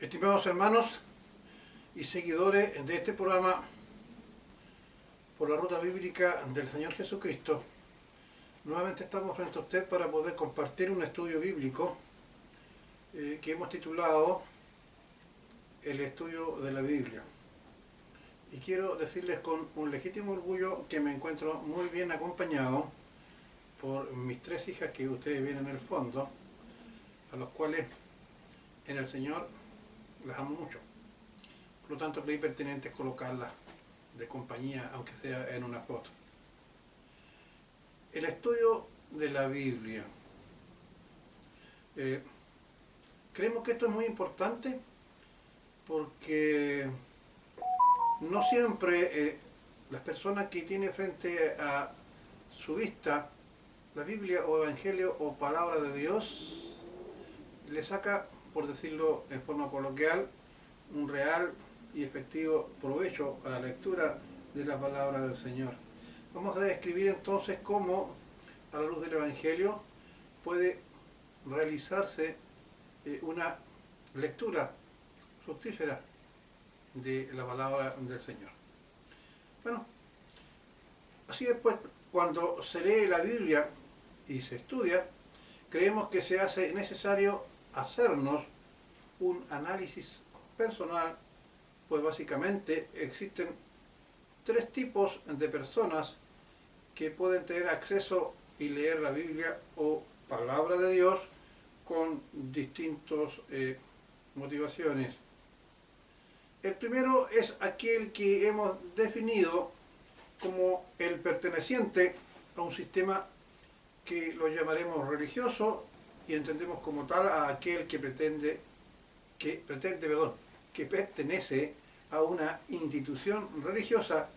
Estimados hermanos y seguidores de este programa por la ruta bíblica del Señor Jesucristo, nuevamente estamos frente a usted para poder compartir un estudio bíblico que hemos titulado El estudio de la Biblia. Y quiero decirles con un legítimo orgullo que me encuentro muy bien acompañado por mis tres hijas que ustedes ven en el fondo, a los cuales en el Señor las amo mucho. Por lo tanto, creí pertinente colocarlas de compañía, aunque sea en una foto. El estudio de la Biblia. Creemos que esto es muy importante porque no siempre las personas que tienen frente a su vista la Biblia o Evangelio o Palabra de Dios le saca, por decirlo en forma coloquial, un real y efectivo provecho a la lectura de la palabra del Señor. Vamos a describir entonces cómo, a la luz del Evangelio, puede realizarse una lectura fructífera de la palabra del Señor. Bueno, así después, cuando se lee la Biblia y se estudia, creemos que se hace necesario hacernos un análisis personal, pues básicamente existen tres tipos de personas que pueden tener acceso y leer la Biblia o palabra de Dios con distintas motivaciones. El primero es aquel que hemos definido como el perteneciente a un sistema que lo llamaremos religioso y entendemos como tal a aquel que pertenece a una institución religiosa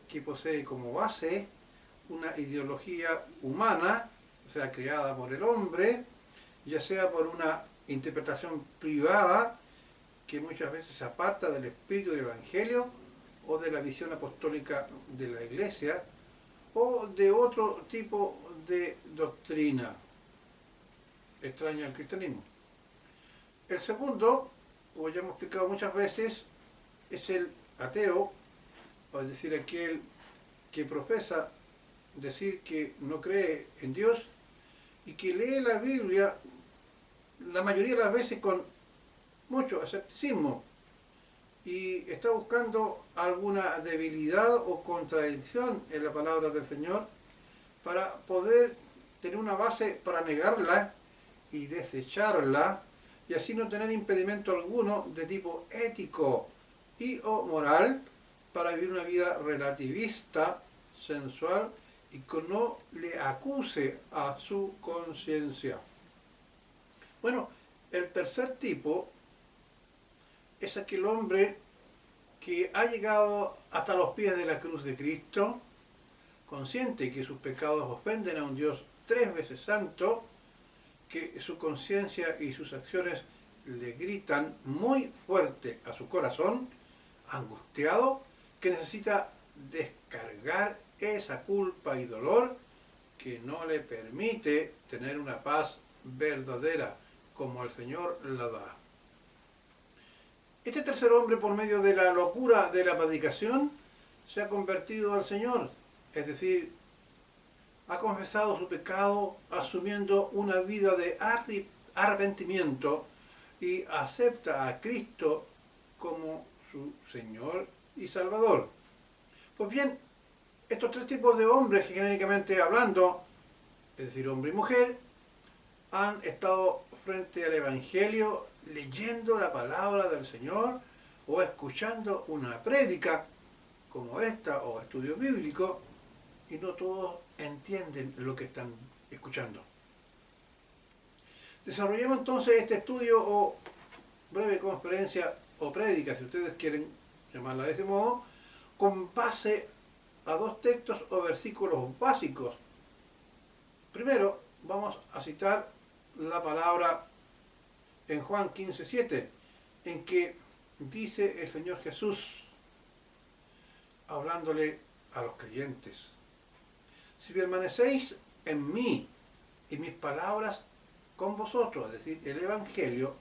que posee como base una ideología humana, o sea, creada por el hombre, ya sea por una interpretación privada que muchas veces se aparta del espíritu del Evangelio o de la visión apostólica de la Iglesia o de otro tipo de doctrina extraña al cristianismo. El segundo, como ya hemos explicado muchas veces, es el ateo, es decir, aquel que profesa decir que no cree en Dios y que lee la Biblia la mayoría de las veces con mucho escepticismo y está buscando alguna debilidad o contradicción en la palabra del Señor para poder tener una base para negarla y desecharla y así no tener impedimento alguno de tipo ético y o moral para vivir una vida relativista, sensual y que no le acuse a su conciencia. Bueno, el tercer tipo es aquel hombre que ha llegado hasta los pies de la cruz de Cristo, consciente que sus pecados ofenden a un Dios 3 veces santo, que su conciencia y sus acciones le gritan muy fuerte a su corazón, angustiado, que necesita descargar esa culpa y dolor que no le permite tener una paz verdadera como el Señor la da. Este tercer hombre, por medio de la locura de la predicación, se ha convertido al Señor, es decir, ha confesado su pecado asumiendo una vida de arrepentimiento y acepta a Cristo como su Señor y Salvador. Pues bien, estos tres tipos de hombres, genéricamente hablando, es decir, hombre y mujer, han estado frente al Evangelio leyendo la palabra del Señor o escuchando una prédica como esta o estudio bíblico y no todos entienden lo que están escuchando. Desarrollemos entonces este estudio o breve conferencia o prédica, si ustedes quieren llamarla de ese modo, con base a dos textos o versículos básicos. Primero, vamos a citar la palabra en Juan 15:7, en que dice el Señor Jesús, hablándole a los creyentes: si permanecéis en mí y mis palabras con vosotros, es decir, el Evangelio,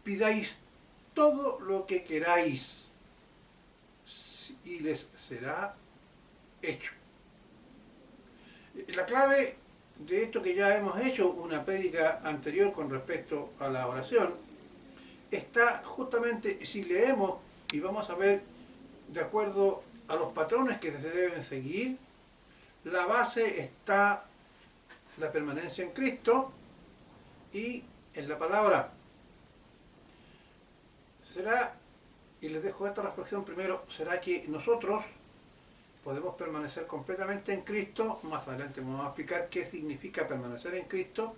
pidáis todo lo que queráis y les será hecho. La clave de esto que ya hemos hecho, una prédica anterior con respecto a la oración, está justamente, si leemos y vamos a ver de acuerdo a los patrones que se deben seguir, la base está la permanencia en Cristo y en la palabra. Será, y les dejo esta reflexión primero, será que nosotros podemos permanecer completamente en Cristo. Más adelante vamos a explicar qué significa permanecer en Cristo.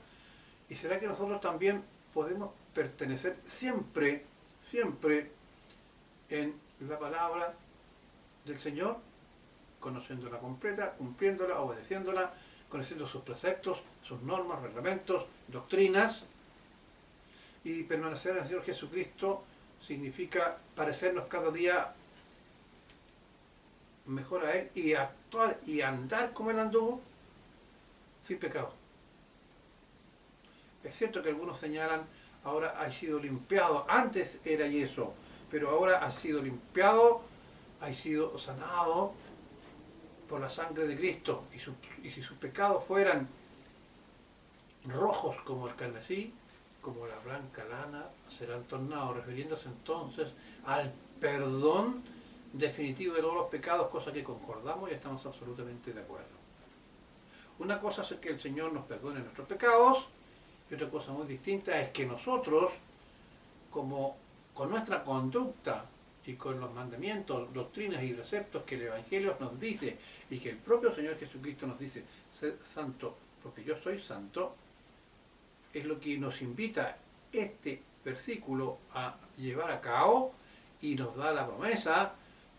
Y será que nosotros también podemos pertenecer siempre, siempre en la palabra del Señor, conociéndola completa, cumpliéndola, obedeciéndola, conociendo sus preceptos, sus normas, reglamentos, doctrinas. Y permanecer en el Señor Jesucristo significa parecernos cada día mejor a Él y actuar y andar como Él anduvo, sin pecado. Es cierto que algunos señalan, ahora ha sido limpiado, antes era yeso, pero ahora ha sido limpiado, ha sido sanado por la sangre de Cristo, y si sus pecados fueran rojos como el carmesí, como la blanca lana, serán tornados, refiriéndose entonces al perdón definitivo de todos los pecados, cosa que concordamos y estamos absolutamente de acuerdo. Una cosa es que el Señor nos perdone nuestros pecados, y otra cosa muy distinta es que nosotros, como con nuestra conducta y con los mandamientos, doctrinas y preceptos que el Evangelio nos dice y que el propio Señor Jesucristo nos dice, sed santo porque yo soy santo, es lo que nos invita este versículo a llevar a cabo y nos da la promesa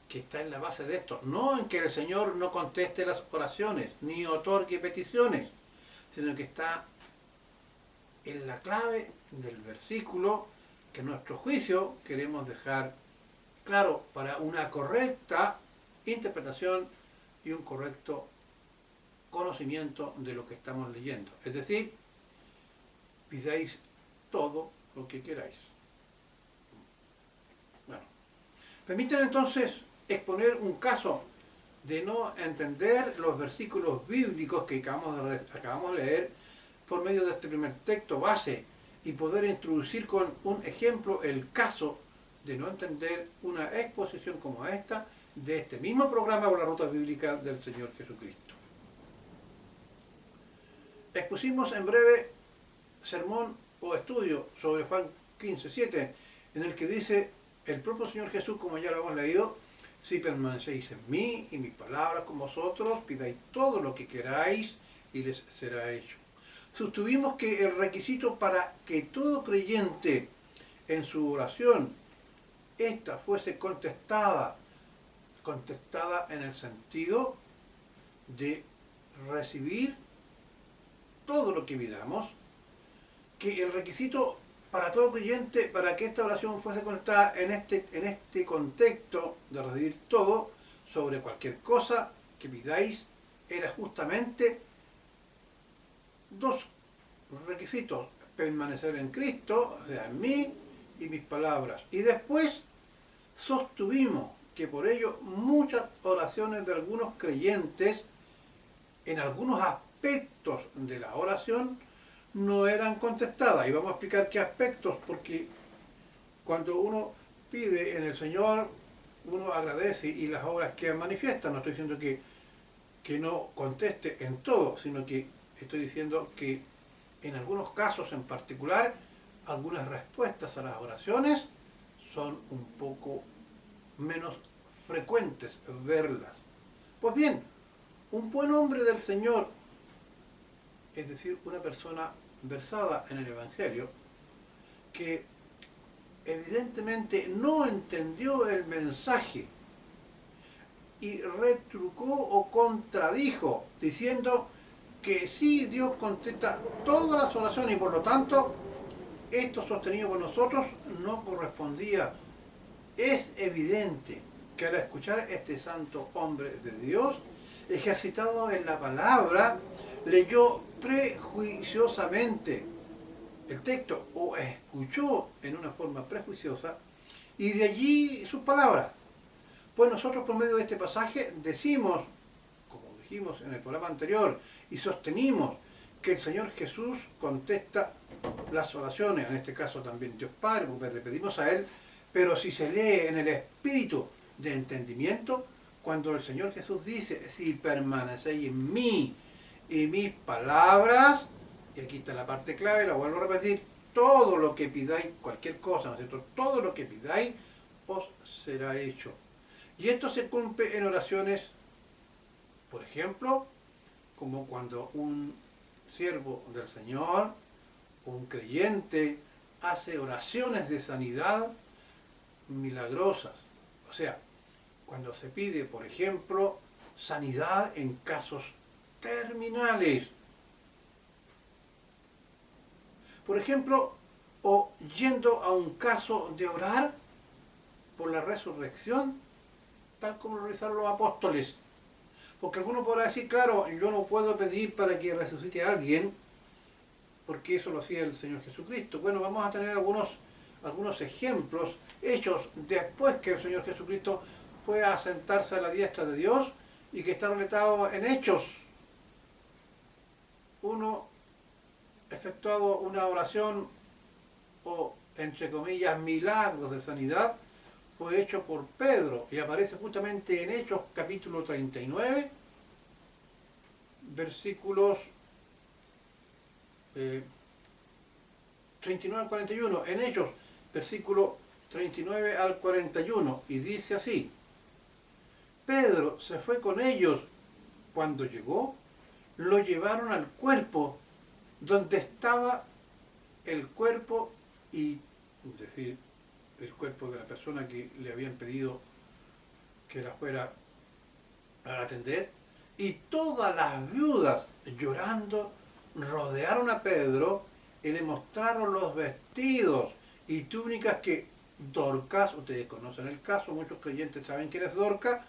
que está en la base de esto. No en que el Señor no conteste las oraciones ni otorgue peticiones, sino que está en la clave del versículo que en nuestro juicio queremos dejar claro para una correcta interpretación y un correcto conocimiento de lo que estamos leyendo. Es decir, pidáis todo lo que queráis. Bueno, permítanme entonces exponer un caso de no entender los versículos bíblicos que acabamos de leer por medio de este primer texto base y poder introducir con un ejemplo el caso de no entender una exposición como esta de este mismo programa por la ruta bíblica del Señor Jesucristo. Expusimos en breve sermón o estudio sobre Juan 15:7, en el que dice el propio Señor Jesús, como ya lo hemos leído, si permanecéis en mí y mis palabras con vosotros, pidáis todo lo que queráis y les será hecho. Sostuvimos que el requisito para que todo creyente en su oración ésta fuese contestada en el sentido de recibir todo lo que pidamos, que el requisito para todo creyente, para que esta oración fuese contestada en este contexto de recibir todo sobre cualquier cosa que pidáis, era justamente dos requisitos: permanecer en Cristo, o sea, en mí y mis palabras. Y después sostuvimos que por ello muchas oraciones de algunos creyentes, en algunos aspectos de la oración, no eran contestadas. Y vamos a explicar qué aspectos, porque cuando uno pide en el Señor, uno agradece y las obras quedan manifiestas. No estoy diciendo que no conteste en todo, sino que estoy diciendo que en algunos casos en particular, algunas respuestas a las oraciones son un poco menos frecuentes verlas. Pues bien, un buen hombre del Señor, es decir, una persona versada en el Evangelio, que evidentemente no entendió el mensaje y retrucó o contradijo, diciendo que sí, Dios contesta todas las oraciones y por lo tanto esto sostenido por nosotros no correspondía. Es evidente que al escuchar este santo hombre de Dios, ejercitado en la palabra, leyó prejuiciosamente el texto o escuchó en una forma prejuiciosa Y de allí sus palabras. Pues nosotros por medio de este pasaje decimos, como dijimos en el programa anterior, y sostenimos que el Señor Jesús contesta las oraciones, en este caso también Dios Padre, porque le pedimos a Él, pero si se lee en el espíritu de entendimiento, cuando el Señor Jesús dice, si permanecéis en mí y mis palabras, y aquí está la parte clave, la vuelvo a repetir, todo lo que pidáis, cualquier cosa, ¿no es cierto? Todo lo que pidáis os será hecho. Y esto se cumple en oraciones, por ejemplo, como cuando un siervo del Señor, un creyente, hace oraciones de sanidad milagrosas. O sea, cuando se pide, por ejemplo, sanidad en casos terminales. Por ejemplo, o yendo a un caso de orar por la resurrección, tal como lo realizaron los apóstoles. Porque alguno podrá decir, claro, yo no puedo pedir para que resucite a alguien, porque eso lo hacía el Señor Jesucristo. Bueno, vamos a tener algunos ejemplos hechos después que el Señor Jesucristo fue a sentarse a la diestra de Dios y que está relatado en Hechos. Uno efectuado una oración o, entre comillas, milagros de sanidad, fue hecho por Pedro y aparece justamente en Hechos capítulo 39, versículos 39 al 41. En Hechos, versículo 39 al 41, y dice así: Pedro se fue con ellos. Cuando llegó, lo llevaron al cuerpo, donde estaba el cuerpo, es decir, el cuerpo de la persona que le habían pedido que la fuera a atender, y todas las viudas, llorando, rodearon a Pedro y le mostraron los vestidos y túnicas que Dorcas, ustedes conocen el caso, muchos creyentes saben quién es Dorcas,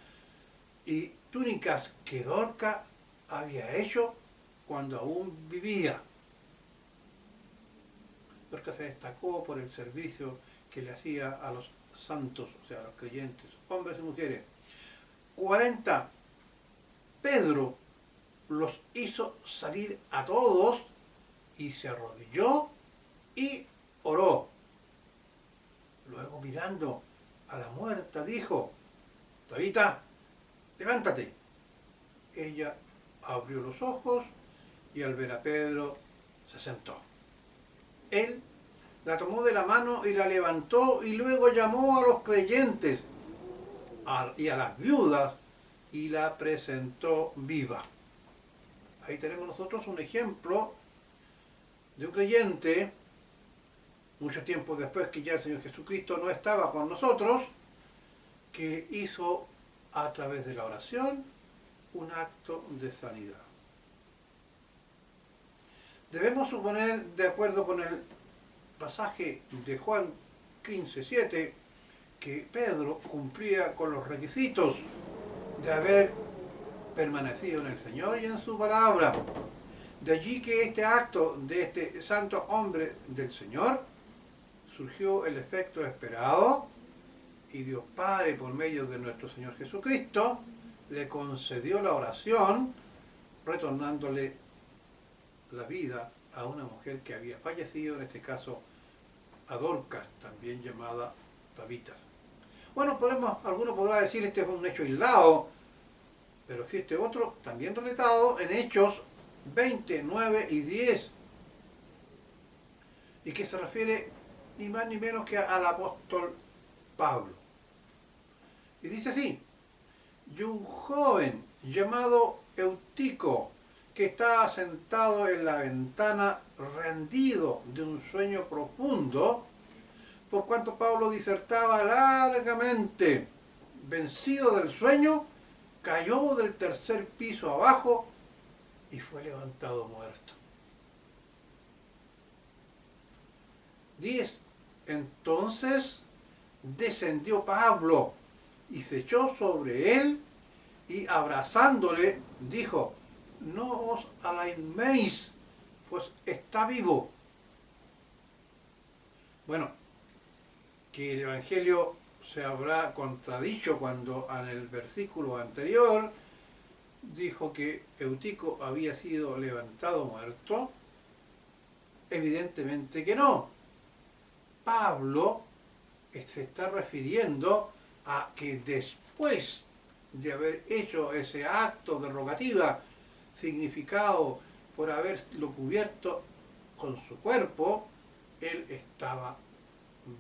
y túnicas que Dorcas había hecho cuando aún vivía. Dorcas se destacó por el servicio que le hacía a los santos, o sea, a los creyentes, hombres y mujeres. 40. Pedro los hizo salir a todos y se arrodilló y oró. Luego, mirando a la muerta, dijo: Tabita, levántate. Ella abrió los ojos y al ver a Pedro se sentó. Él la tomó de la mano y la levantó, y luego llamó a los creyentes y a las viudas y la presentó viva. Ahí tenemos nosotros un ejemplo de un creyente, mucho tiempo después que ya el Señor Jesucristo no estaba con nosotros, que hizo a través de la oración un acto de sanidad. Debemos suponer, de acuerdo con el pasaje de Juan 15:7, que Pedro cumplía con los requisitos de haber permanecido en el Señor y en su palabra. De allí que este acto de este santo hombre del Señor surgió el efecto esperado, y Dios Padre, por medio de nuestro Señor Jesucristo, le concedió la oración, retornándole la vida a una mujer que había fallecido, en este caso a Dorcas, también llamada Tabita. Bueno, alguno podrá decir este fue un hecho aislado, pero existe otro también relatado en Hechos 20, 9 y 10, y que se refiere ni más ni menos que al apóstol Pablo. Y dice así: y un joven llamado Eutico, que estaba sentado en la ventana, rendido de un sueño profundo, por cuanto Pablo disertaba largamente, vencido del sueño, cayó del tercer piso abajo y fue levantado muerto. 10. Entonces descendió Pablo y se echó sobre él y, abrazándole, dijo: no os alarméis, pues está vivo. Bueno, que el Evangelio se habrá contradicho cuando en el versículo anterior dijo que Eutico había sido levantado muerto? Evidentemente que no. Pablo se está refiriendo a que después de haber hecho ese acto de rogativa significado por haberlo cubierto con su cuerpo, él estaba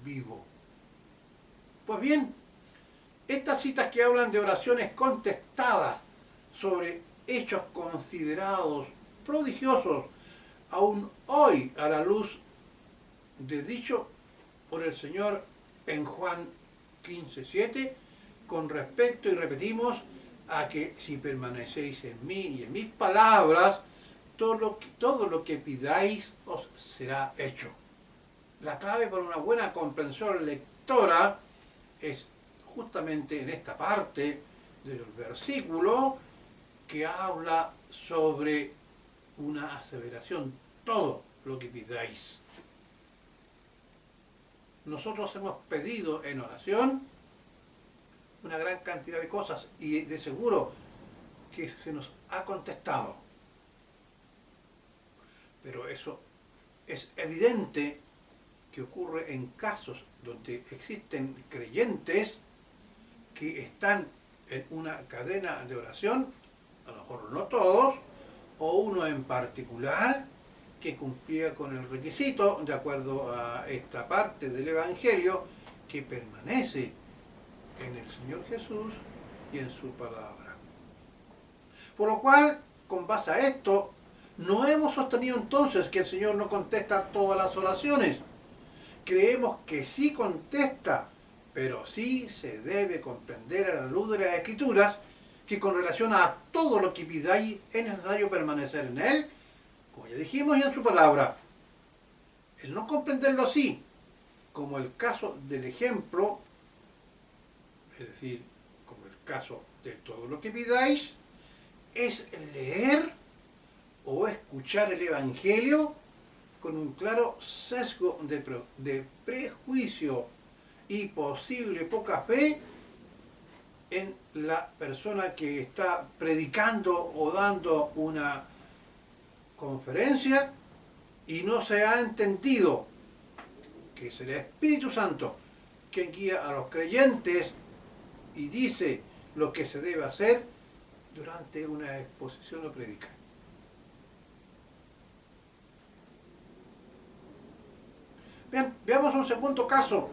vivo. Pues bien, estas citas que hablan de oraciones contestadas sobre hechos considerados prodigiosos aún hoy a la luz de dicho por el Señor en Juan 15:7, con respecto, y repetimos, a que si permanecéis en mí y en mis palabras, todo lo que pidáis os será hecho. La clave para una buena comprensión lectora es justamente en esta parte del versículo que habla sobre una aseveración, todo lo que pidáis. Nosotros hemos pedido en oración una gran cantidad de cosas y de seguro que se nos ha contestado. Pero eso es evidente que ocurre en casos donde existen creyentes que están en una cadena de oración, a lo mejor no todos, o uno en particular que cumplía con el requisito, de acuerdo a esta parte del Evangelio, que permanece en el Señor Jesús y en su palabra. Por lo cual, con base a esto, no hemos sostenido entonces que el Señor no contesta todas las oraciones. Creemos que sí contesta, pero sí se debe comprender a la luz de las Escrituras que con relación a todo lo que pidáis es necesario permanecer en Él, como ya dijimos, y en su palabra. El no comprenderlo así, como el caso del ejemplo, es decir, como el caso de todo lo que pidáis, es leer o escuchar el Evangelio con un claro sesgo de prejuicio y posible poca fe en la persona que está predicando o dando una conferencia y no se ha entendido que es el Espíritu Santo quien guía a los creyentes y dice lo que se debe hacer durante una exposición o predica. Bien, veamos un segundo caso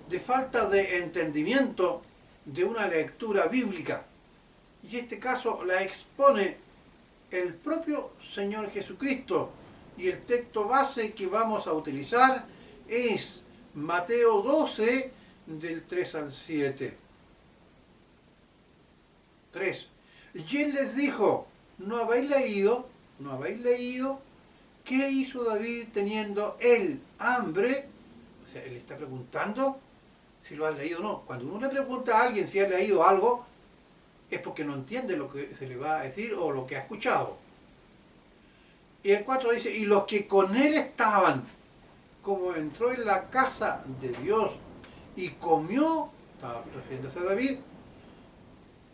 de falta de entendimiento de una lectura bíblica. Y este caso la expone el propio Señor Jesucristo. Y el texto base que vamos a utilizar es Mateo 12, del 3 al 7. 3. Y él les dijo, ¿no habéis leído? ¿Qué hizo David teniendo él hambre? O sea, él está preguntando si lo has leído o no. Cuando uno le pregunta a alguien si ha leído algo, es porque no entiende lo que se le va a decir o lo que ha escuchado. Y el 4 dice, y los que con él estaban, como entró en la casa de Dios y comió, estaba refiriéndose a David,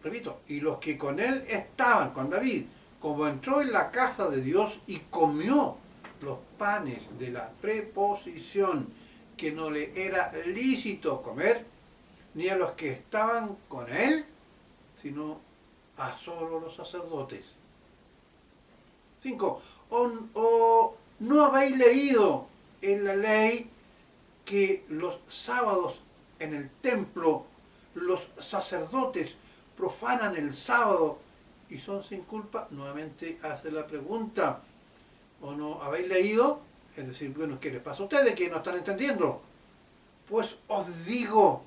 repito, y los que con él estaban, con David, como entró en la casa de Dios y comió los panes de la preposición que no le era lícito comer, ni a los que estaban con él, sino a solo los sacerdotes. 5. ¿O no habéis leído en la ley que los sábados en el templo los sacerdotes profanan el sábado y son sin culpa? Nuevamente hace la pregunta. ¿O no habéis leído? Es decir, bueno, ¿qué les pasa a ustedes que no están entendiendo? Pues os digo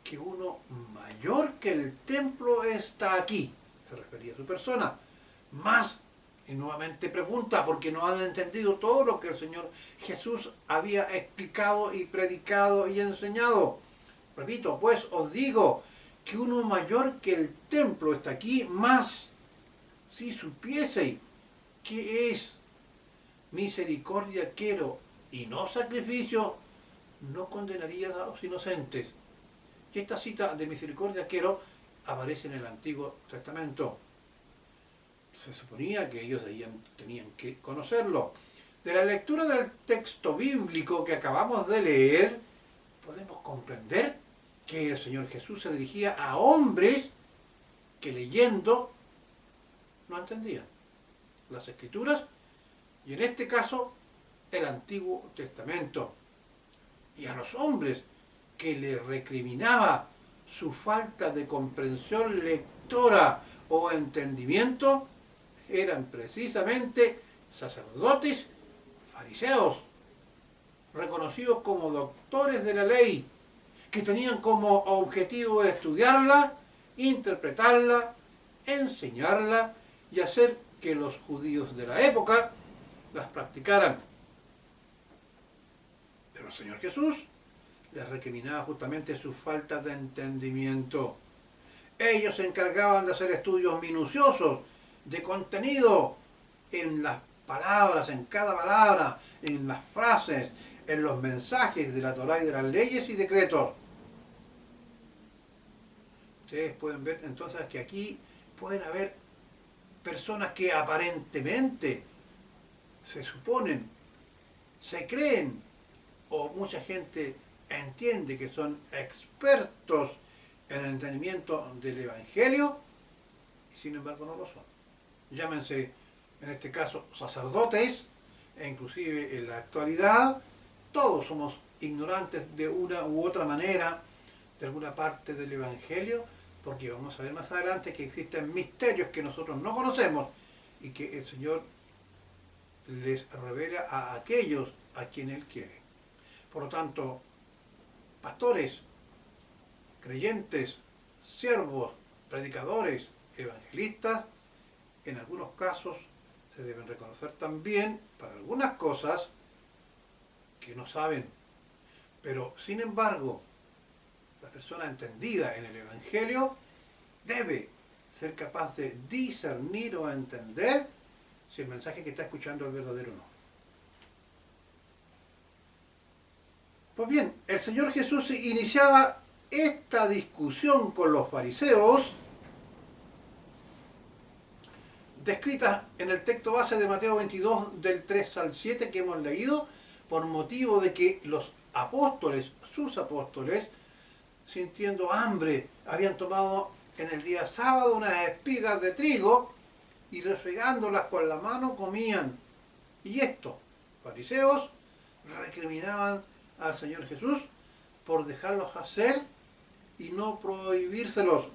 que uno mayor que el templo está aquí. Se refería a su persona. Más, y nuevamente pregunta, porque no han entendido todo lo que el Señor Jesús había explicado y predicado y enseñado. Repito, pues os digo que uno mayor que el templo está aquí, más si supieseis que es misericordia quiero y no sacrificio, no condenaría a los inocentes. Y esta cita de misericordia quiero aparece en el Antiguo Testamento. Se suponía que ellos tenían que conocerlo. De la lectura del texto bíblico que acabamos de leer, podemos comprender que el Señor Jesús se dirigía a hombres que leyendo no entendían las Escrituras, y en este caso el Antiguo Testamento, y a los hombres que le recriminaba su falta de comprensión lectora o entendimiento, eran precisamente sacerdotes fariseos, reconocidos como doctores de la ley, que tenían como objetivo estudiarla, interpretarla, enseñarla y hacer que los judíos de la época las practicaran. Pero el Señor Jesús les recriminaba justamente su falta de entendimiento. Ellos se encargaban de hacer estudios minuciosos de contenido en las palabras, en cada palabra, en las frases, en los mensajes de la Torá y de las leyes y decretos. Ustedes pueden ver entonces que aquí pueden haber personas que aparentemente se suponen, se creen, o mucha gente entiende que son expertos en el entendimiento del Evangelio, y sin embargo no lo son. Llámense, en este caso, sacerdotes, e inclusive en la actualidad, todos somos ignorantes de una u otra manera de alguna parte del Evangelio, porque vamos a ver más adelante que existen misterios que nosotros no conocemos y que el Señor les revela a aquellos a quienes Él quiere. Por lo tanto, pastores, creyentes, siervos, predicadores, evangelistas, en algunos casos se deben reconocer también para algunas cosas que no saben. Pero, sin embargo, la persona entendida en el Evangelio debe ser capaz de discernir o entender si el mensaje que está escuchando es verdadero o no. Pues bien, el Señor Jesús iniciaba esta discusión con los fariseos, descrita en el texto base de Mateo 22, del 3 al 7 que hemos leído, por motivo de que los apóstoles, sus apóstoles, sintiendo hambre, habían tomado en el día sábado unas espigas de trigo y refregándolas con la mano comían. Y estos fariseos recriminaban al Señor Jesús por dejarlos hacer y no prohibírselos.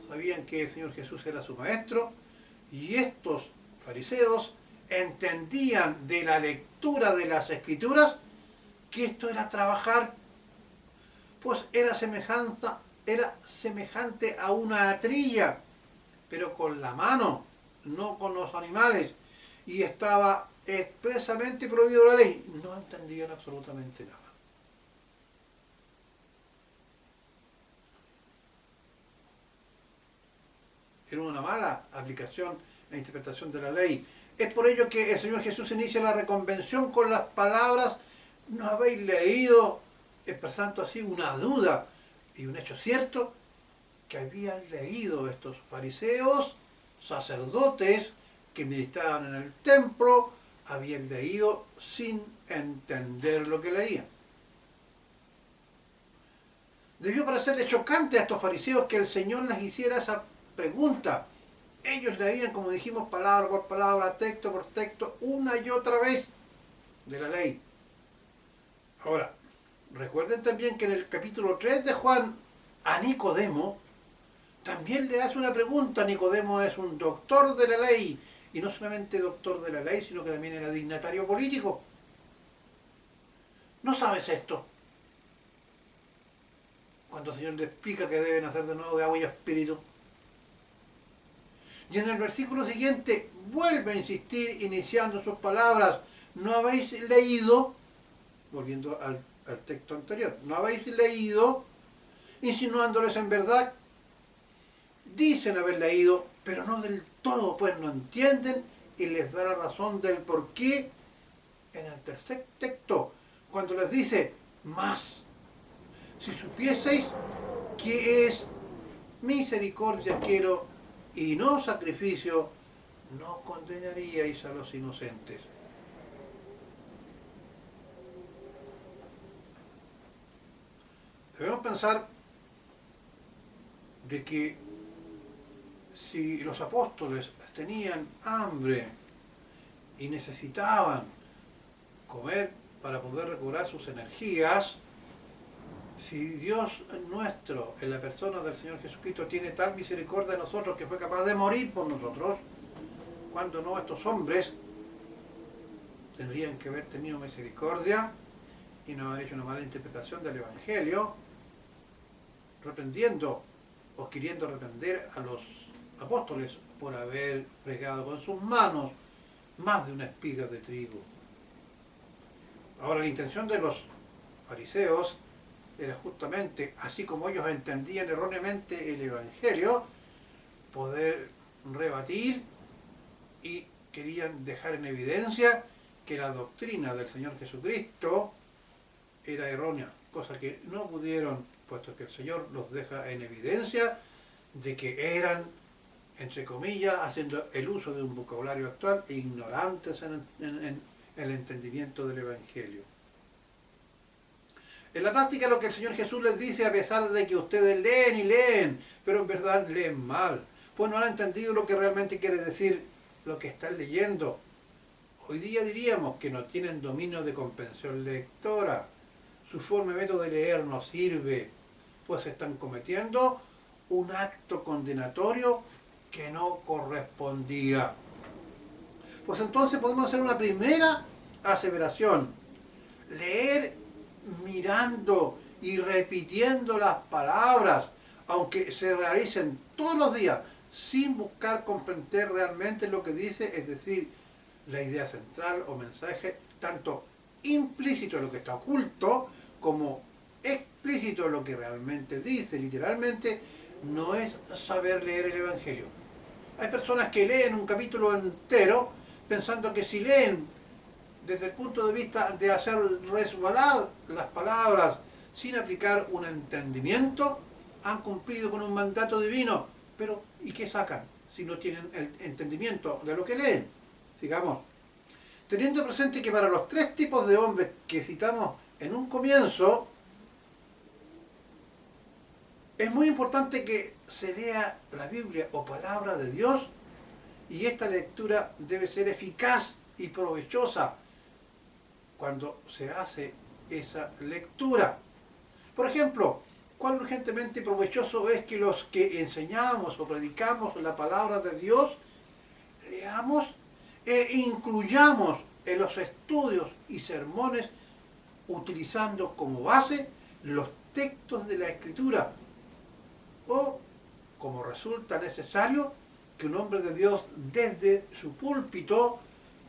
Sabían que el Señor Jesús era su maestro, y estos fariseos entendían de la lectura de las Escrituras que esto era trabajar, pues era semejante a una trilla, pero con la mano, no con los animales, y estaba expresamente prohibido la ley. No entendían absolutamente nada. Era una mala aplicación e interpretación de la ley. Es por ello que el Señor Jesús inicia la reconvención con las palabras: ¿no habéis leído? Expresando así una duda y un hecho cierto, que habían leído estos fariseos, sacerdotes que ministraban en el templo, habían leído sin entender lo que leían. Debió parecerle chocante a estos fariseos que el Señor les hiciera esa pregunta. Ellos leían, como dijimos, palabra por palabra, texto por texto, una y otra vez de la ley. Ahora, recuerden también que en el capítulo 3 de Juan, a Nicodemo también le hace una pregunta. Nicodemo es un doctor de la ley, y no solamente doctor de la ley, sino que también era dignatario político. ¿No sabes esto? Cuando el Señor le explica que deben hacer de nuevo de agua y espíritu. Y en el versículo siguiente vuelve a insistir, iniciando sus palabras: ¿no habéis leído? Volviendo al texto anterior, ¿no habéis leído? Insinuándoles en verdad, dicen haber leído, pero no del todo, pues no entienden, y les da la razón del por qué en el tercer texto, cuando les dice: más, si supieseis que es misericordia quiero y no sacrificio, no condenaríais a los inocentes. Debemos pensar de que si los apóstoles tenían hambre y necesitaban comer para poder recobrar sus energías, si Dios nuestro, en la persona del Señor Jesucristo, tiene tal misericordia de nosotros que fue capaz de morir por nosotros, cuando no estos hombres tendrían que haber tenido misericordia y no haber hecho una mala interpretación del Evangelio, reprendiendo o queriendo reprender a los apóstoles por haber fregado con sus manos más de una espiga de trigo. Ahora, la intención de los fariseos era justamente, así como ellos entendían erróneamente el Evangelio, poder rebatir, y querían dejar en evidencia que la doctrina del Señor Jesucristo era errónea, cosa que no pudieron, puesto que el Señor los deja en evidencia de que eran, entre comillas, haciendo el uso de un vocabulario actual, ignorantes en el entendimiento del Evangelio. En la práctica lo que el Señor Jesús les dice, a pesar de que ustedes leen y leen, pero en verdad leen mal, pues no han entendido lo que realmente quiere decir lo que están leyendo. Hoy día diríamos que no tienen dominio de comprensión lectora. Su forma y método de leer no sirve, pues están cometiendo un acto condenatorio que no correspondía. Pues entonces podemos hacer una primera aseveración. Leer mirando y repitiendo las palabras, aunque se realicen todos los días, sin buscar comprender realmente lo que dice, es decir, la idea central o mensaje, tanto implícito en lo que está oculto, como explícito en lo que realmente dice, literalmente, no es saber leer el Evangelio. Hay personas que leen un capítulo entero pensando que si leen desde el punto de vista de hacer resbalar las palabras sin aplicar un entendimiento, han cumplido con un mandato divino. Pero, ¿y qué sacan si no tienen el entendimiento de lo que leen? Sigamos. Teniendo presente que para los tres tipos de hombres que citamos en un comienzo, es muy importante que se lea la Biblia o palabra de Dios, y esta lectura debe ser eficaz y provechosa cuando se hace esa lectura. Por ejemplo, cuán urgentemente provechoso es que los que enseñamos o predicamos la palabra de Dios leamos e incluyamos en los estudios y sermones, utilizando como base los textos de la Escritura, o, como resulta necesario, que un hombre de Dios desde su púlpito,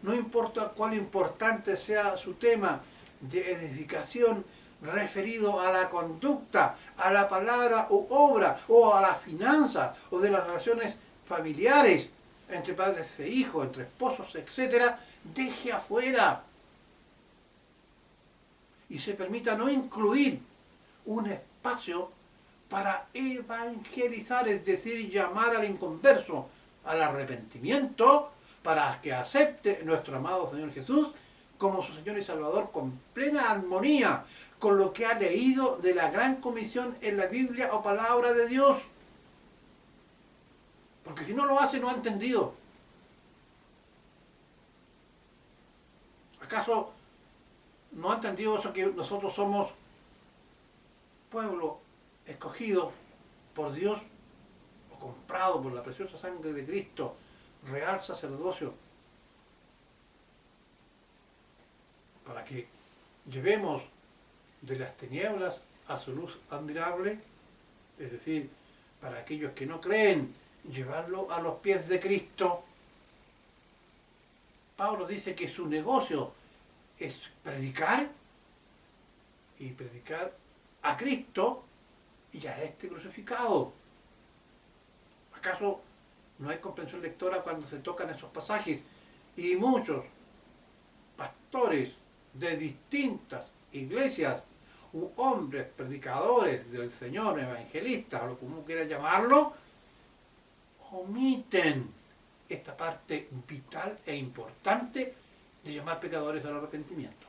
no importa cuán importante sea su tema de edificación referido a la conducta, a la palabra u obra, o a las finanzas, o de las relaciones familiares, entre padres e hijos, entre esposos, etc., deje afuera y se permita no incluir un espacio para evangelizar, es decir, llamar al inconverso al arrepentimiento, para que acepte nuestro amado Señor Jesús como su Señor y Salvador, con plena armonía con lo que ha leído de la gran comisión en la Biblia o palabra de Dios. Porque si no lo hace, no ha entendido. ¿Acaso no ha entendido eso, que nosotros somos pueblo escogido por Dios, o comprado por la preciosa sangre de Cristo, real sacerdocio, para que llevemos de las tinieblas a su luz admirable? Es decir, para aquellos que no creen, llevarlo a los pies de Cristo. Pablo dice que su negocio es predicar, y predicar a Cristo y a este crucificado. ¿Acaso no hay comprensión lectora cuando se tocan esos pasajes? Y muchos pastores de distintas iglesias u hombres predicadores del Señor, evangelistas, o como quiera llamarlo, omiten esta parte vital e importante de llamar pecadores al arrepentimiento.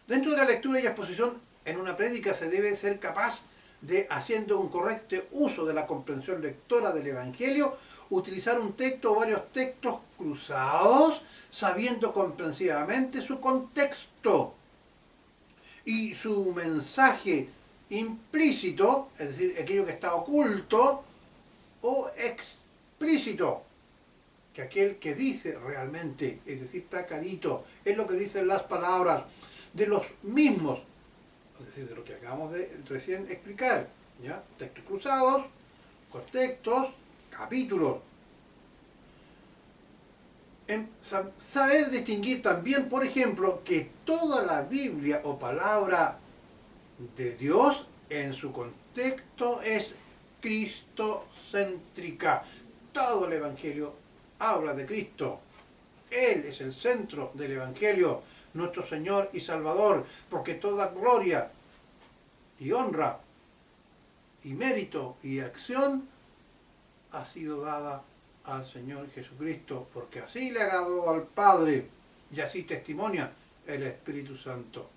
Dentro de la lectura y exposición en una prédica se debe ser capaz de, haciendo un correcto uso de la comprensión lectora del Evangelio, utilizar un texto o varios textos cruzados, sabiendo comprensivamente su contexto y su mensaje implícito, es decir, aquello que está oculto, o explícito, que aquel que dice realmente, es decir, está clarito, es lo que dicen las palabras de los mismos, es decir, de lo que acabamos de recién explicar, ¿ya? Textos cruzados, contextos, capítulos. Saber distinguir también, por ejemplo, que toda la Biblia o palabra de Dios en su contexto es cristocéntrica. Todo el Evangelio habla de Cristo. Él es el centro del Evangelio, nuestro Señor y Salvador, porque toda gloria y honra y mérito y acción ha sido dada al Señor Jesucristo, porque así le agradó al Padre y así testimonia el Espíritu Santo.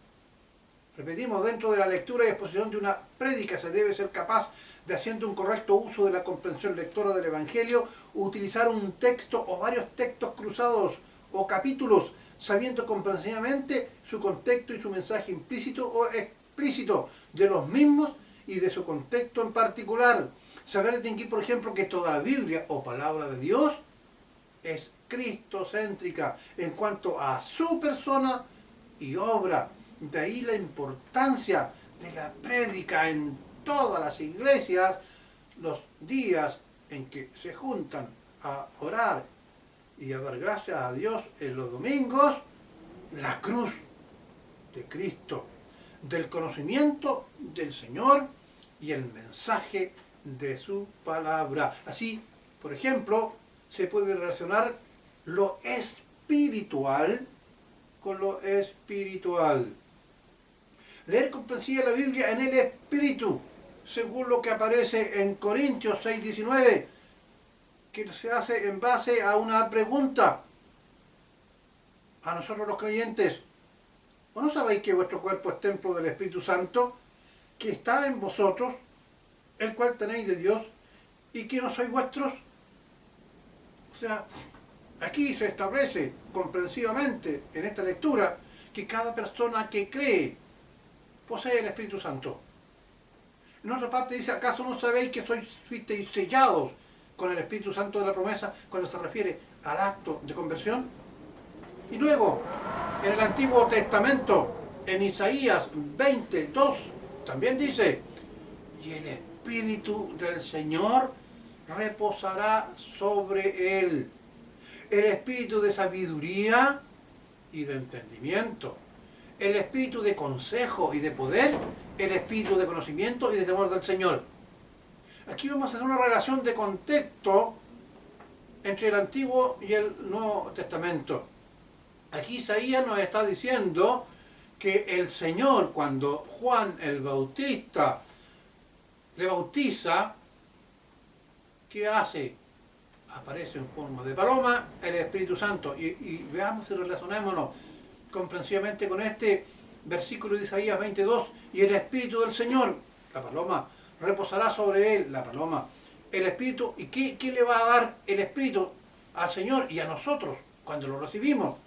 Repetimos, dentro de la lectura y exposición de una prédica se debe ser capaz de, haciendo un correcto uso de la comprensión lectora del Evangelio, utilizar un texto o varios textos cruzados o capítulos, sabiendo comprensivamente su contexto y su mensaje implícito o explícito de los mismos y de su contexto en particular. Saber distinguir, por ejemplo, que toda la Biblia o palabra de Dios es cristocéntrica en cuanto a su persona y obra. De ahí la importancia de la prédica en todas las iglesias, los días en que se juntan a orar y a dar gracias a Dios en los domingos, la cruz de Cristo, del conocimiento del Señor y el mensaje de su palabra. Así, por ejemplo, se puede relacionar lo espiritual con lo espiritual. Leer comprensiva la Biblia en el Espíritu, según lo que aparece en Corintios 6:19, que se hace en base a una pregunta a nosotros los creyentes. ¿O no sabéis que vuestro cuerpo es templo del Espíritu Santo, que está en vosotros, el cual tenéis de Dios, y que no sois vuestros? O sea, aquí se establece comprensivamente en esta lectura que cada persona que cree posee el Espíritu Santo. En otra parte dice, ¿acaso no sabéis que fuisteis sellados con el Espíritu Santo de la promesa cuando se refiere al acto de conversión? Y luego, en el Antiguo Testamento, en Isaías 20:2, también dice, y el Espíritu del Señor reposará sobre él. El espíritu de sabiduría y de entendimiento, el espíritu de consejo y de poder, el espíritu de conocimiento y de temor del Señor. Aquí vamos a hacer una relación de contexto entre el Antiguo y el Nuevo Testamento. Aquí Isaías nos está diciendo que el Señor, cuando Juan el Bautista le bautiza, ¿qué hace? Aparece en forma de paloma el Espíritu Santo. Y veamos y relacionémonos comprensivamente con este versículo de Isaías 22. Y el Espíritu del Señor, la paloma, reposará sobre él, la paloma. El Espíritu, ¿y qué le va a dar el Espíritu al Señor y a nosotros cuando lo recibimos?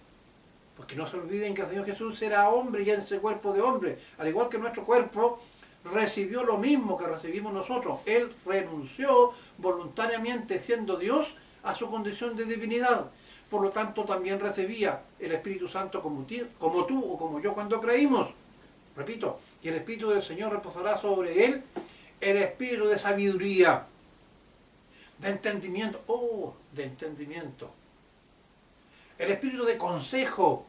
Porque no se olviden que el Señor Jesús era hombre y en ese cuerpo de hombre, al igual que nuestro cuerpo, recibió lo mismo que recibimos nosotros. Él renunció voluntariamente, siendo Dios, a su condición de divinidad. Por lo tanto, también recibía el Espíritu Santo como tú o como yo cuando creímos. Repito, y el Espíritu del Señor reposará sobre él, el Espíritu de sabiduría, de entendimiento, de entendimiento. El Espíritu de consejo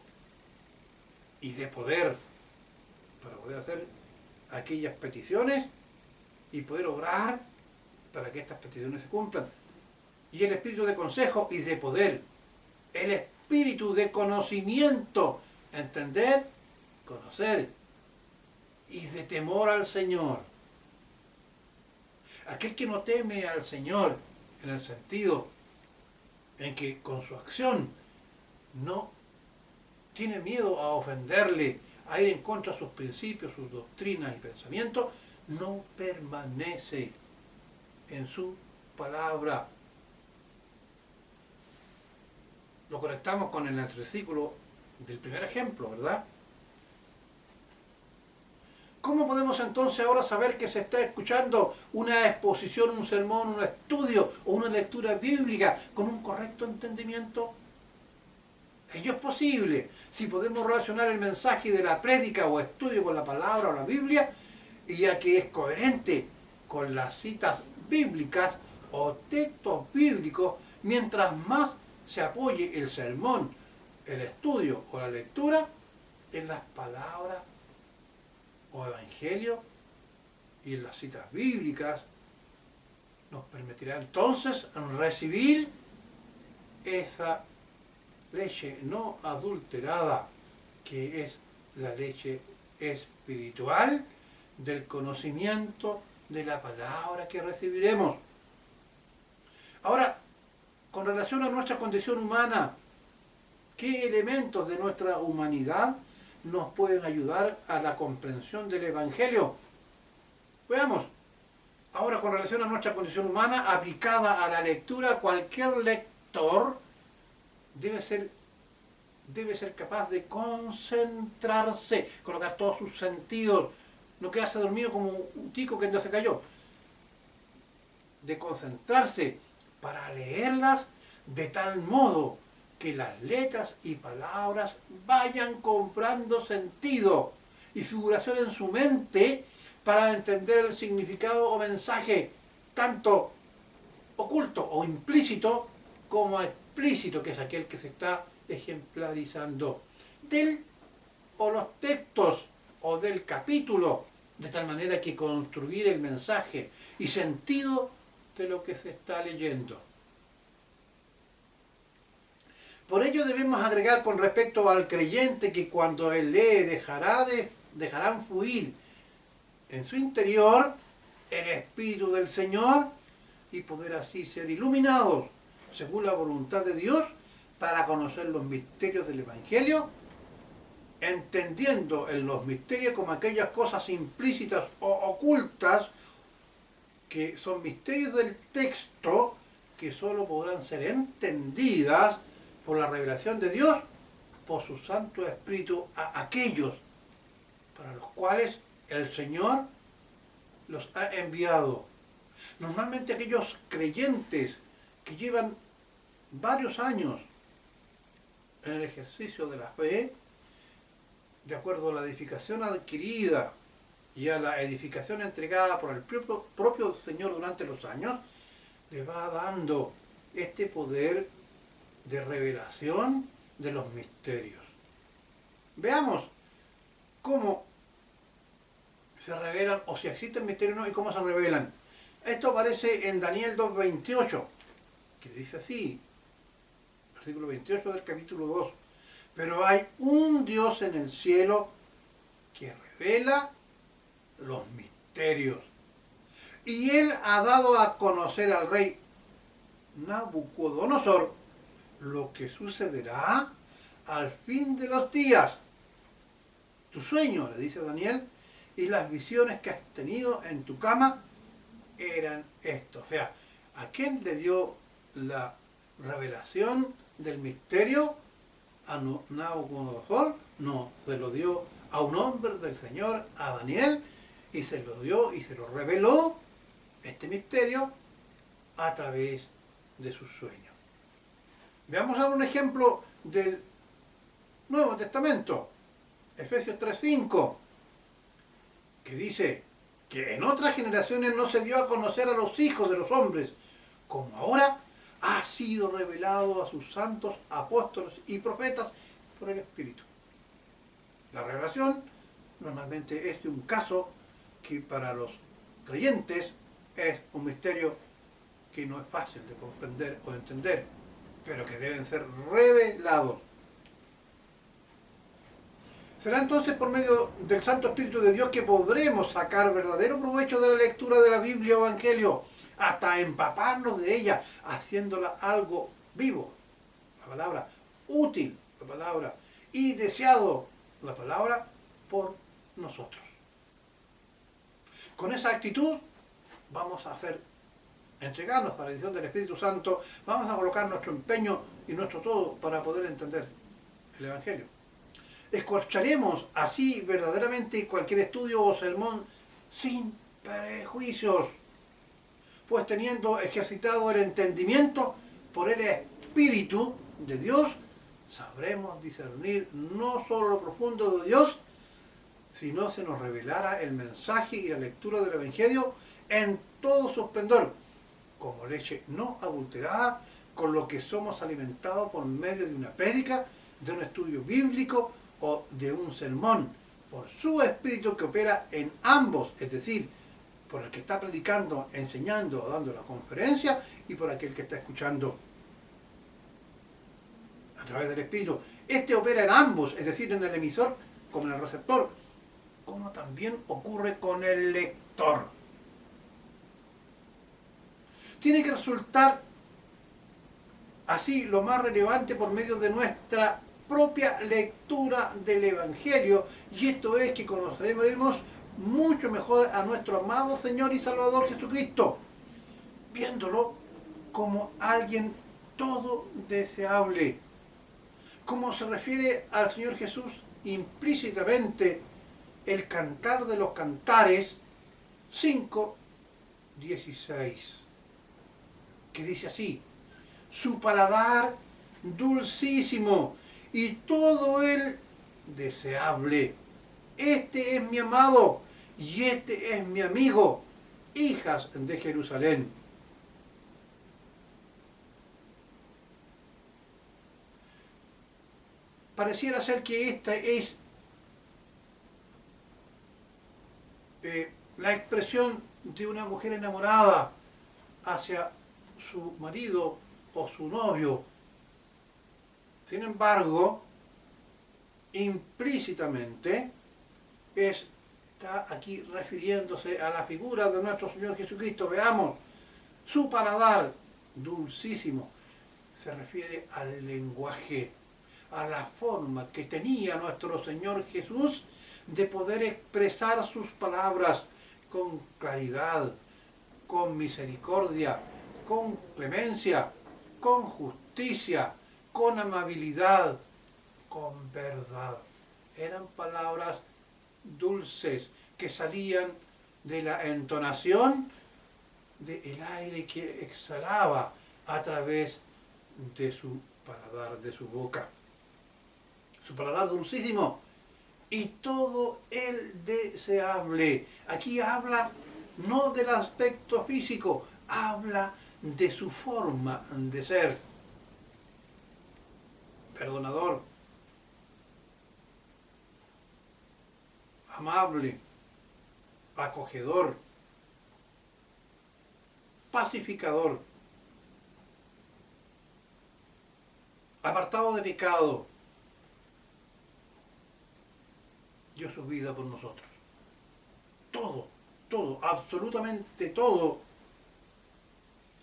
y de poder, para poder hacer aquellas peticiones y poder obrar para que estas peticiones se cumplan. Y el espíritu de consejo y de poder, el espíritu de conocimiento entender, conocer y de temor al Señor. Aquel que no teme al Señor en el sentido en que con su acción no tiene miedo a ofenderle, a ir en contra de sus principios, sus doctrinas y pensamientos, no permanece en su palabra. Lo conectamos con el versículo del primer ejemplo, ¿verdad? ¿Cómo podemos entonces ahora saber que se está escuchando una exposición, un sermón, un estudio o una lectura bíblica con un correcto entendimiento? Ello es posible si podemos relacionar el mensaje de la prédica o estudio con la palabra o la Biblia, y ya que es coherente con las citas bíblicas o textos bíblicos, mientras más se apoye el sermón, el estudio o la lectura en las palabras o evangelio y en las citas bíblicas, nos permitirá entonces recibir esa leche no adulterada, que es la leche espiritual del conocimiento de la palabra que recibiremos. Ahora, con relación a nuestra condición humana, ¿qué elementos de nuestra humanidad nos pueden ayudar a la comprensión del Evangelio? Veamos. Ahora, con relación a nuestra condición humana, aplicada a la lectura, cualquier lector debe ser capaz de concentrarse, colocar todos sus sentidos, no quedarse dormido como un tico que no se cayó, de concentrarse para leerlas de tal modo que las letras y palabras vayan comprando sentido y figuración en su mente para entender el significado o mensaje, tanto oculto o implícito como explícito, que es aquel que se está ejemplarizando, del o los textos o del capítulo, de tal manera que construir el mensaje y sentido de lo que se está leyendo. Por ello debemos agregar con respecto al creyente que cuando él lee dejarán fluir en su interior el Espíritu del Señor y poder así ser iluminados según la voluntad de Dios para conocer los misterios del Evangelio, entendiendo en los misterios como aquellas cosas implícitas o ocultas que son misterios del texto que solo podrán ser entendidas por la revelación de Dios, por su Santo Espíritu, a aquellos para los cuales el Señor los ha enviado. Normalmente aquellos creyentes que llevan varios años en el ejercicio de la fe, de acuerdo a la edificación adquirida y a la edificación entregada por el propio Señor durante los años, le va dando este poder de revelación de los misterios. Veamos cómo se revelan, o si existen misterios o no, y cómo se revelan. Esto aparece en Daniel 2:28, que dice así, versículo 28 del capítulo 2. Pero hay un Dios en el cielo que revela los misterios. Y él ha dado a conocer al rey Nabucodonosor lo que sucederá al fin de los días. Tu sueño, le dice Daniel, y las visiones que has tenido en tu cama eran esto. O sea, ¿a quién le dio la revelación del misterio? ¿A Nabucodonosor? No, se lo dio a un hombre del Señor, a Daniel, y se lo dio y se lo reveló este misterio a través de sus sueños. Veamos ahora un ejemplo del Nuevo Testamento, Efesios 3:5, que dice que en otras generaciones no se dio a conocer a los hijos de los hombres, como ahora ha sido revelado a sus santos apóstoles y profetas por el Espíritu. La revelación normalmente es de un caso que para los creyentes es un misterio que no es fácil de comprender o de entender, pero que deben ser revelados. Será entonces por medio del Santo Espíritu de Dios que podremos sacar verdadero provecho de la lectura de la Biblia o Evangelio, hasta empaparnos de ella, haciéndola algo vivo, la palabra útil, la palabra y deseado, la palabra por nosotros. Con esa actitud vamos a entregarnos a la dirección del Espíritu Santo, vamos a colocar nuestro empeño y nuestro todo para poder entender el Evangelio. Escorcharemos así verdaderamente cualquier estudio o sermón sin prejuicios, pues teniendo ejercitado el entendimiento por el Espíritu de Dios, sabremos discernir no solo lo profundo de Dios, sino se nos revelará el mensaje y la lectura del Evangelio en todo su esplendor, como leche no adulterada, con lo que somos alimentados por medio de una prédica, de un estudio bíblico o de un sermón, por su Espíritu que opera en ambos, es decir, por el que está predicando, enseñando o dando la conferencia, y por aquel que está escuchando a través del Espíritu. Este opera en ambos, es decir, en el emisor como en el receptor, como también ocurre con el lector. Tiene que resultar así lo más relevante por medio de nuestra propia lectura del Evangelio, y esto es que conoceremos mucho mejor a nuestro amado Señor y Salvador Jesucristo, viéndolo como alguien todo deseable. Como se refiere al Señor Jesús implícitamente el Cantar de los Cantares 5:16, que dice así: su paladar dulcísimo y todo él deseable. Este es mi amado y este es mi amigo, hijas de Jerusalén. Pareciera ser que esta es la expresión de una mujer enamorada hacia su marido o su novio. Sin embargo, implícitamente está aquí refiriéndose a la figura de nuestro Señor Jesucristo. Veamos, su paladar dulcísimo se refiere al lenguaje, a la forma que tenía nuestro Señor Jesús de poder expresar sus palabras con claridad, con misericordia, con clemencia, con justicia, con amabilidad, con verdad. Eran palabras dulces que salían de la entonación del aire que exhalaba a través de su paladar, de su boca. Su paladar dulcísimo y todo el deseable. Aquí habla no del aspecto físico, habla de su forma de ser. Perdonador, amable, acogedor, pacificador, apartado de pecado, dio su vida por nosotros. Todo, todo, absolutamente todo,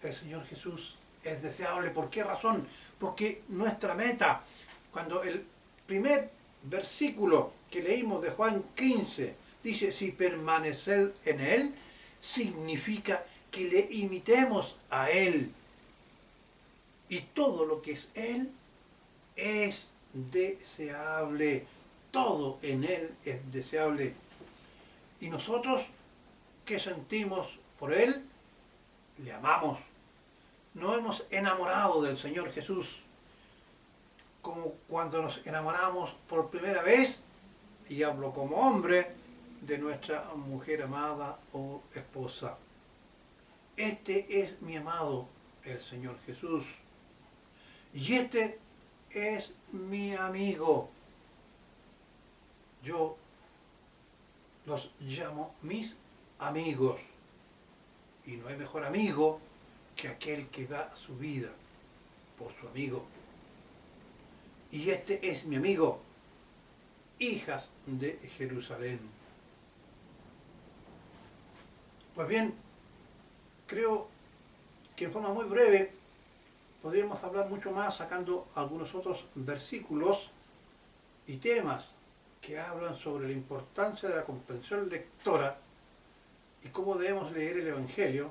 el Señor Jesús es deseable. ¿Por qué razón? Porque nuestra meta, cuando el primer versículo que leímos de Juan 15 dice, si permaneced en Él, significa que le imitemos a Él. Y todo lo que es Él es deseable. Todo en Él es deseable. Y nosotros, ¿qué sentimos por Él? Le amamos. Nos hemos enamorado del Señor Jesús, como cuando nos enamoramos por primera vez, y hablo como hombre, de nuestra mujer amada o esposa. Este es mi amado, el Señor Jesús. Y este es mi amigo. Yo los llamo mis amigos. Y no hay mejor amigo que aquel que da su vida por su amigo. Y este es mi amigo, hijas de Jerusalén. Pues bien, creo que en forma muy breve podríamos hablar mucho más sacando algunos otros versículos y temas que hablan sobre la importancia de la comprensión lectora y cómo debemos leer el Evangelio.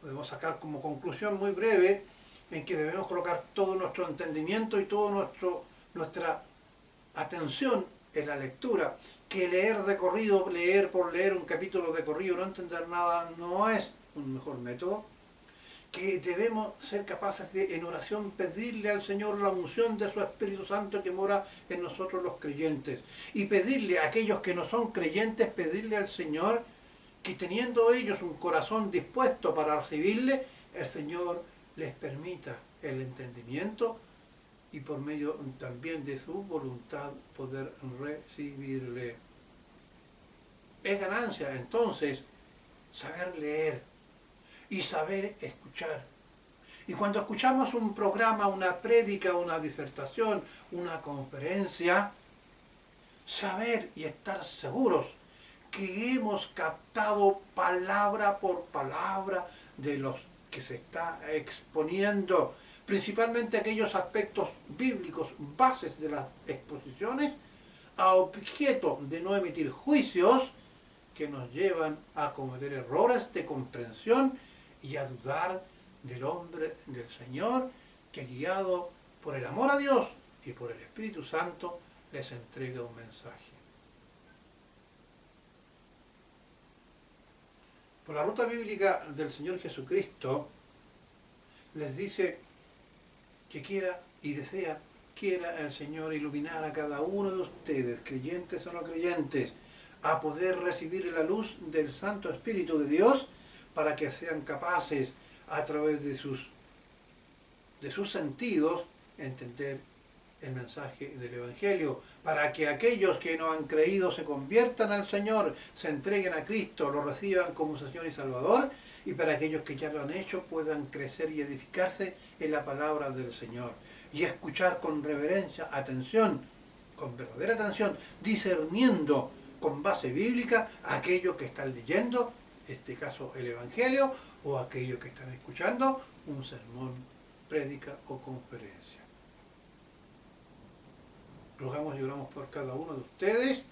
Podemos sacar como conclusión muy breve en que debemos colocar todo nuestro entendimiento y toda nuestra atención en la lectura, que leer de corrido, leer por leer un capítulo de corrido, no entender nada, no es un mejor método, que debemos ser capaces de en oración pedirle al Señor la unción de su Espíritu Santo que mora en nosotros los creyentes, y pedirle a aquellos que no son creyentes, pedirle al Señor que teniendo ellos un corazón dispuesto para recibirle, el Señor les permita el entendimiento y por medio también de su voluntad poder recibirle. Es ganancia entonces saber leer y saber escuchar. Y cuando escuchamos un programa, una prédica, una disertación, una conferencia, saber y estar seguros que hemos captado palabra por palabra de los que se está exponiendo, principalmente aquellos aspectos bíblicos, bases de las exposiciones, a objeto de no emitir juicios que nos llevan a cometer errores de comprensión y a dudar del hombre del Señor, que guiado por el amor a Dios y por el Espíritu Santo les entrega un mensaje. Por la ruta bíblica del Señor Jesucristo les dice que quiera el Señor iluminar a cada uno de ustedes, creyentes o no creyentes, a poder recibir la luz del Santo Espíritu de Dios para que sean capaces a través de sus sentidos entender el mensaje del Evangelio, para que aquellos que no han creído se conviertan al Señor, se entreguen a Cristo, lo reciban como Señor y Salvador, y para aquellos que ya lo han hecho puedan crecer y edificarse en la palabra del Señor y escuchar con reverencia, atención, con verdadera atención, discerniendo con base bíblica aquello que están leyendo, en este caso el Evangelio, o aquello que están escuchando, un sermón, prédica o conferencia. Rogamos y oramos por cada uno de ustedes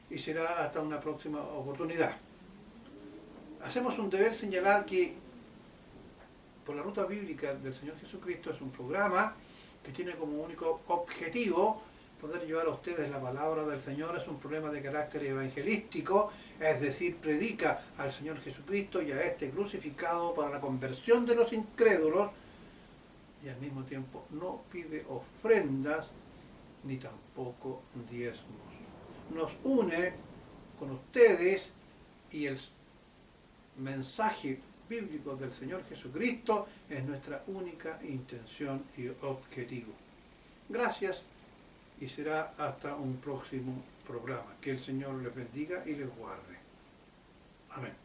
y será hasta una próxima oportunidad. Hacemos un deber señalar que por la ruta bíblica del Señor Jesucristo es un programa que tiene como único objetivo poder llevar a ustedes la palabra del Señor. Es un problema de carácter evangelístico, es decir, predica al Señor Jesucristo y a este crucificado para la conversión de los incrédulos, y al mismo tiempo no pide ofrendas ni tampoco diezmos. Nos une con ustedes y el mensaje bíblico del Señor Jesucristo es nuestra única intención y objetivo. Gracias y será hasta un próximo programa. Que el Señor les bendiga y les guarde. Amén.